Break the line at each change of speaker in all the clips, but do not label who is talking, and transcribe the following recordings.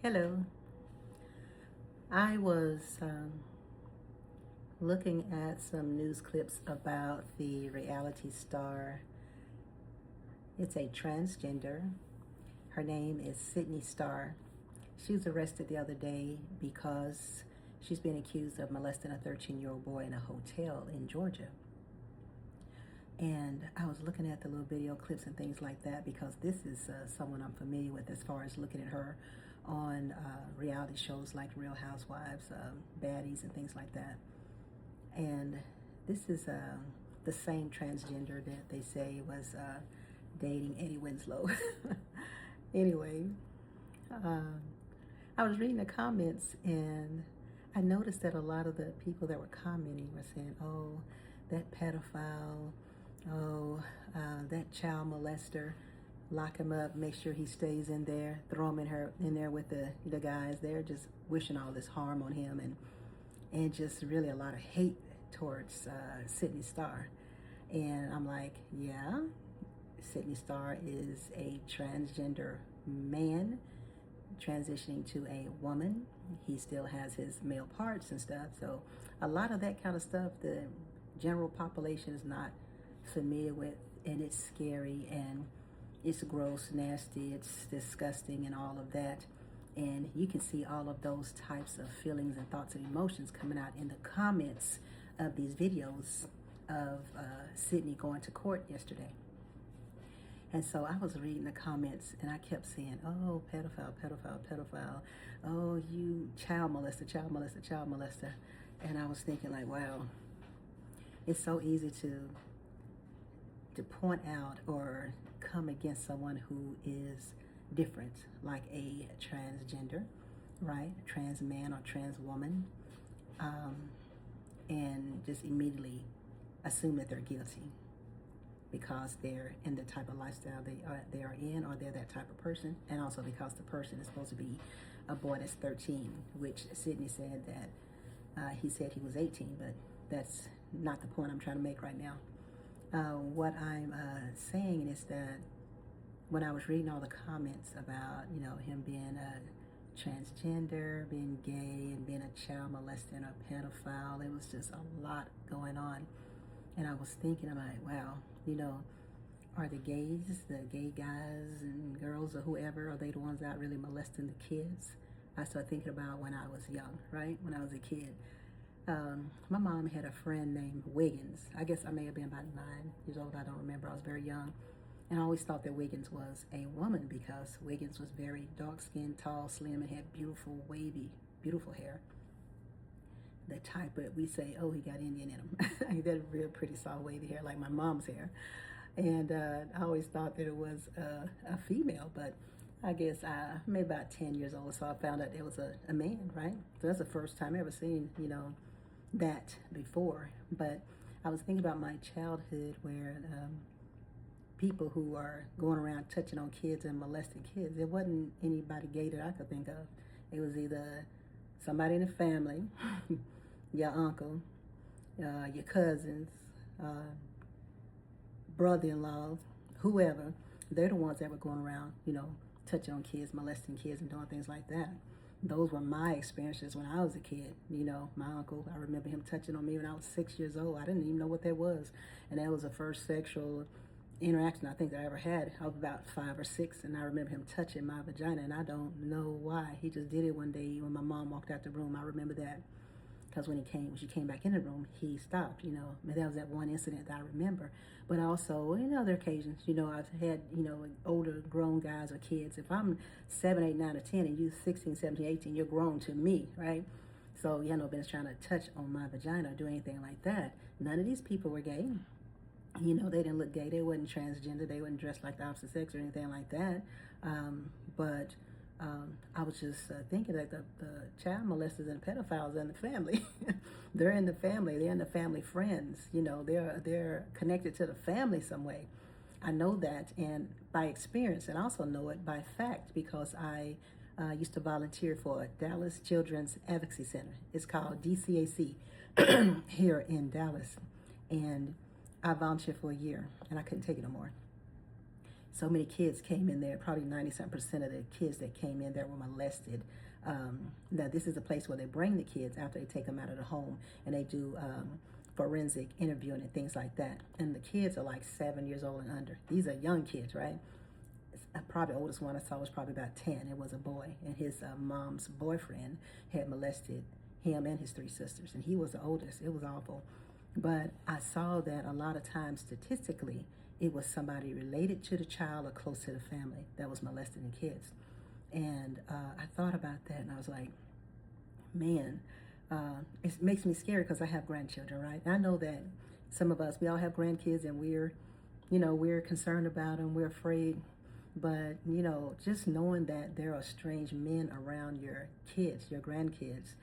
Hello. I was looking at some news clips about the reality star. It's a transgender. Her name is Sydney Starr. She was arrested the other day because she's been accused of molesting a 13-year-old boy in a hotel in Georgia. And I was looking at the little video clips and things like that because this is someone I'm familiar with as far as looking at her on reality shows like Real Housewives, Baddies, and things like that. And this is the same transgender that they say was dating Eddie Winslow. Anyway, I was reading the comments and I noticed that a lot of the people that were commenting were saying, oh, that pedophile, oh, that child molester, lock him up, make sure he stays in there, throw him in there with the guys. They're just wishing all this harm on him and just really a lot of hate towards Sydney Starr. And I'm like, yeah, Sydney Starr is a transgender man transitioning to a woman. He still has his male parts and stuff. So a lot of that kind of stuff, the general population is not familiar with, and it's scary and it's gross, nasty, it's disgusting and all of that. And you can see all of those types of feelings and thoughts and emotions coming out in the comments of these videos of Sydney going to court yesterday. And so I was reading the comments and I kept saying, oh, pedophile, pedophile, pedophile. Oh, you child molester, child molester, child molester. And I was thinking like, wow, it's so easy to point out or come against someone who is different, like a transgender, right? Trans man or trans woman, and just immediately assume that they're guilty because they're in the type of lifestyle they are in, or they're that type of person, and also because the person is supposed to be a boy that's 13, which Sydney said that he said he was 18, but that's not the point I'm trying to make right now. What I'm saying is that when I was reading all the comments about, him being a transgender, being gay, and being a child molester and a pedophile, it was just a lot going on. And I was thinking, I'm like, wow, are the gays, the gay guys and girls or whoever, are they the ones out really molesting the kids? I started thinking about when I was young, right? When I was a kid. My mom had a friend named Wiggins. I guess I may have been about 9 years old. I don't remember. I was very young. And I always thought that Wiggins was a woman because Wiggins was very dark-skinned, tall, slim, and had beautiful, wavy, beautiful hair. The type that we say, oh, he got Indian in him. He had real pretty, soft, wavy hair like my mom's hair. And I always thought that it was a female, but I guess maybe about 10 years old, so I found out it was a man, right? So that's the first time I ever seen, that before. But I was thinking about my childhood where people who are going around touching on kids and molesting kids, it wasn't anybody gay that I could think of. It was either somebody in the family, your uncle, your cousins, brother-in-law, whoever. They're the ones that were going around, touching on kids, molesting kids, and doing things like that. Those were my experiences when I was a kid. My uncle, I remember him touching on me when I was 6 years old. I didn't even know what that was. And that was the first sexual interaction I think that I ever had. I was about 5 or 6, and I remember him touching my vagina, and I don't know why. He just did it one day when my mom walked out the room. I remember that. Because when she came back in the room, he stopped, That was that one incident that I remember. But also, other occasions, I've had, older grown guys or kids. If I'm 7, 8, 9, or 10, and you're 16, 17, 18, you're grown to me, right? So, been trying to touch on my vagina or do anything like that. None of these people were gay. They didn't look gay. They wasn't transgender. They wasn't dressed like the opposite sex or anything like that. But I was just thinking that the child molesters and pedophiles are in the family. They're in the family. They're in the family friends. They're connected to the family some way. I know that, and by experience, and also know it by fact because I used to volunteer for Dallas Children's Advocacy Center. It's called DCAC here in Dallas, and I volunteered for a year, and I couldn't take it no more. So many kids came in there, probably 90% of the kids that came in there were molested. Now, this is a place where they bring the kids after they take them out of the home, and they do forensic interviewing and things like that. And the kids are like 7 years old and under. These are young kids, right? Probably the oldest one I saw was probably about 10. It was a boy, and his mom's boyfriend had molested him and his 3 sisters, and he was the oldest. It was awful. But I saw that a lot of times, statistically, it was somebody related to the child or close to the family that was molesting the kids. And I thought about that, and I was like, man, it makes me scared because I have grandchildren, right? And I know that some of us, we all have grandkids, and we're concerned about them, we're afraid. But, just knowing that there are strange men around your kids, your grandkids,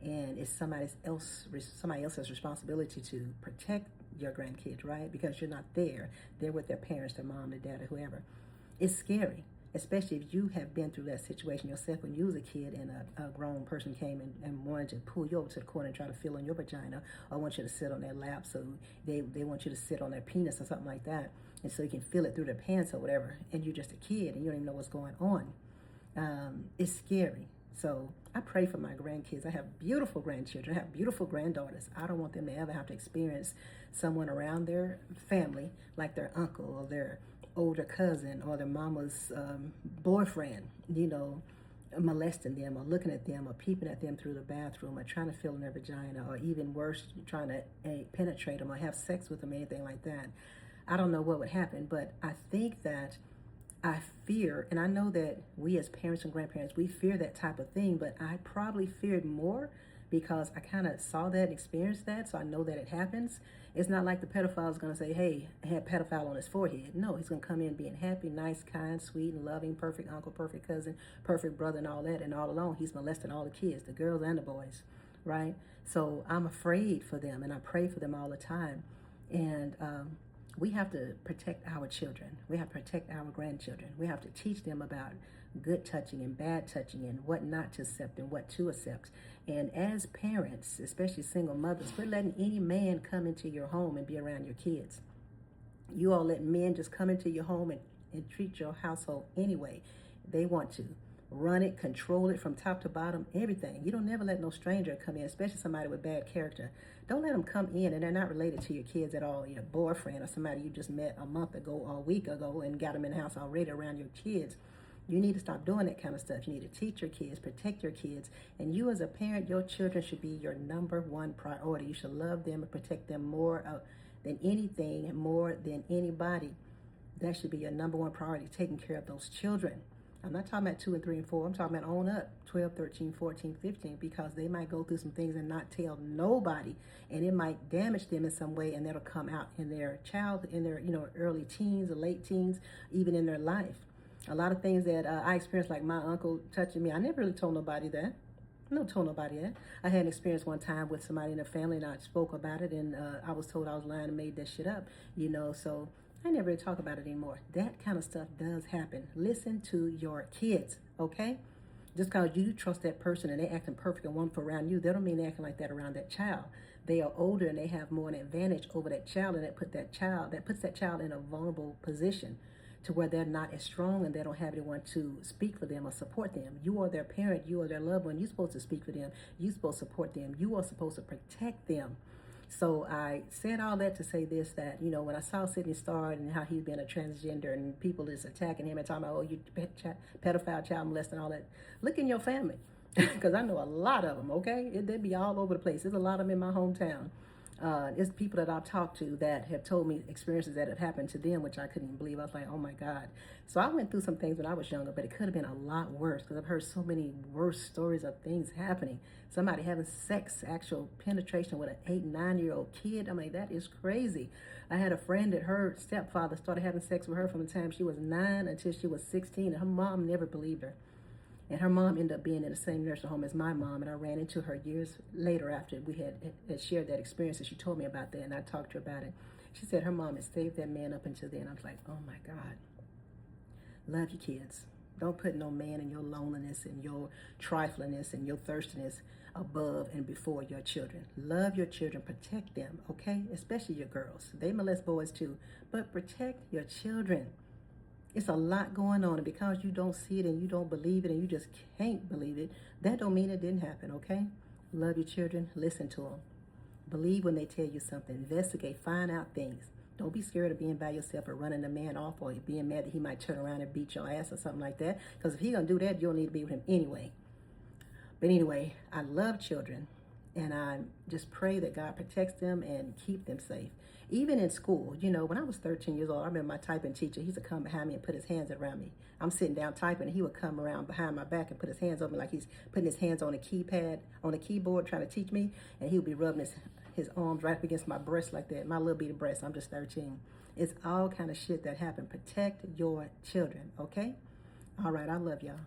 and it's somebody else's responsibility to protect your grandkids, right? Because you're not there. They're with their parents, their mom, their dad, or whoever. It's scary, especially if you have been through that situation yourself when you was a kid and a grown person came and wanted to pull you over to the corner and try to feel on your vagina, or want you to sit on their lap, so they want you to sit on their penis or something like that, and so you can feel it through their pants or whatever, and you're just a kid and you don't even know what's going on. It's scary. So I pray for my grandkids. I have beautiful grandchildren. I have beautiful granddaughters. I don't want them to ever have to experience someone around their family, like their uncle or their older cousin or their mama's boyfriend, molesting them or looking at them or peeping at them through the bathroom or trying to feel in their vagina, or even worse, trying to penetrate them or have sex with them, anything like that. I don't know what would happen, but I think that I fear, and I know that we as parents and grandparents, we fear that type of thing, but I probably feared more because I kind of saw that and experienced that, so I know that it happens. It's not like the pedophile is going to say, hey, I had pedophile on his forehead. No, he's going to come in being happy, nice, kind, sweet, and loving, perfect uncle, perfect cousin, perfect brother, and all that, and all along he's molesting all the kids, the girls and the boys, right? So I'm afraid for them, and I pray for them all the time. And we have to protect our children. We have to protect our grandchildren. We have to teach them about good touching and bad touching and what not to accept and what to accept. And as parents, especially single mothers, we're letting any man come into your home and be around your kids. You all let men just come into your home and treat your household anyway they want to. Run it, control it from top to bottom, everything. You don't never let no stranger come in, especially somebody with bad character. Don't let them come in and they're not related to your kids at all, your boyfriend or somebody you just met a month ago or a week ago and got them in the house already around your kids. You need to stop doing that kind of stuff. You need to teach your kids, protect your kids. And you as a parent, your children should be your number one priority. You should love them and protect them more than anything, more than anybody. That should be your number one priority, taking care of those children. I'm not talking about 2 and 3 and 4. I'm talking about on up, 12, 13, 14, 15, because they might go through some things and not tell nobody, and it might damage them in some way, and that'll come out in their early teens or late teens, even in their life. A lot of things that I experienced, like my uncle touching me, I never really told nobody that. I never told nobody that. I had an experience one time with somebody in the family, and I spoke about it, and I was told I was lying and made that shit up, so I never really talk about it anymore. That kind of stuff does happen. Listen to your kids, okay? Just because you trust that person and they acting perfect and wonderful around you, that don't mean they're acting like that around that child. They are older and they have more an advantage over that child, and that puts that child in a vulnerable position to where they're not as strong and they don't have anyone to speak for them or support them. You are their parent, you are their loved one. You're supposed to speak for them. You're supposed to support them. You are supposed to protect them. So I said all that to say this, that, when I saw Sidney Starr and how he's been a transgender and people just attacking him and talking about, oh, you pedophile, child molester and all that, look in your family, because I know a lot of them, okay? They'd be all over the place. There's a lot of them in my hometown. It's people that I've talked to that have told me experiences that have happened to them, which I couldn't even believe. I was like, oh my God. So I went through some things when I was younger, but it could have been a lot worse, because I've heard so many worse stories of things happening. Somebody having sex, actual penetration with an 8, 9-year-old kid. I mean, that is crazy. I had a friend that her stepfather started having sex with her from the time she was 9 until she was 16, and her mom never believed her. And her mom ended up being in the same nursing home as my mom, and I ran into her years later after we had shared that experience, and she told me about that, and I talked to her about it. She said her mom had saved that man up until then. I was like, oh my God. Love your kids. Don't put no man in your loneliness and your triflingness and your thirstiness above and before your children. Love your children. Protect them, okay? Especially your girls. They molest boys too, but protect your children. It's a lot going on, and because you don't see it and you don't believe it and you just can't believe it, that don't mean it didn't happen, okay? Love your children. Listen to them. Believe when they tell you something. Investigate. Find out things. Don't be scared of being by yourself or running a man off or being mad that he might turn around and beat your ass or something like that. Because if he's going to do that, you don't need to be with him anyway. But anyway, I love children, and I just pray that God protects them and keep them safe. Even in school, you know, when I was 13 years old, I remember my typing teacher, he used to come behind me and put his hands around me. I'm sitting down typing, and he would come around behind my back and put his hands on me like he's putting his hands on a keypad, on a keyboard, trying to teach me, and he would be rubbing his arms right up against my breast like that, my little bitty breast. I'm just 13. It's all kind of shit that happened. Protect your children, okay? All right, I love y'all.